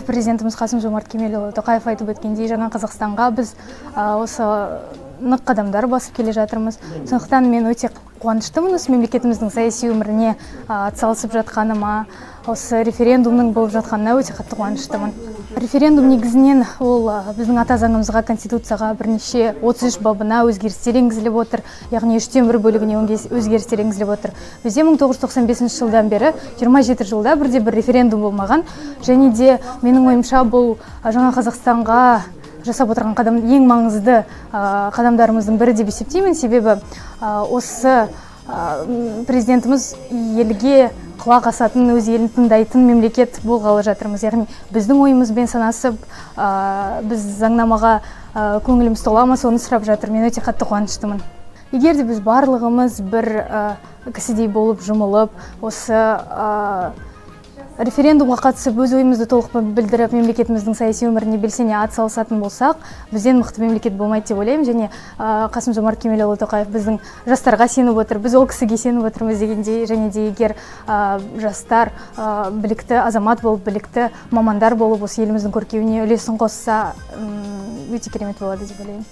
Президентimiz Қасым-Жомарт Кемелұлы Тоқаев айтып өткендей, жаңа Қазақстанға біз осы нық қадамдар басып келе жатырмыз. Сондықтан мен өте қуаныштымын осы мемлекетіміздің саяси өміріне атсалысып жатқаныма, осы референдумның болып жатқанына өте қатты қуаныштымын. Референдум негізінен ол біздің ата заңымызға, конституцияға бірнеше 33 бабына өзгерістер енгізіліп отыр, яғни 1/3 бөлігіне өзгерістер енгізіліп отыр. Бізде 1995 жылдан бері 27 жылда бірде-бір референдум болмаған, және де менің ойымша бұл жаңа Қазақстанға жасап отырған ең маңызды қадамдарымыздың бірі деп есептеймін. Себебі осы президентіміз елге құлақ асатын, өз елін тыңдайтын мемлекет болғалы жатырмыз. Яғни біздің ойымызбен санасып, біз заңнамаға көңіліміз тола ма, соны сұрап жатыр. Мен өте қатты қуаныштымын. Егер де біз барлығымыз бір кісідей болып жұмылып, осы референдумға қатысып, өз ойымызды толық білдіріп, мемлекетіміздің саяси өміріне белсене атсалысатын болсақ, бізден мықты мемлекет болмайды деп ойлаймын. Және Қасым-Жомарт Кемелұлы Тоқаев біздің жастарға сеніп отыр, біз ол кісіге сеніп отырмыз дегендей, және де егер жастар білікті азамат болып, білікті мамандар болып, осы еліміздің көркеюіне үлесін қосса, өте керемет болады деп ойлаймын.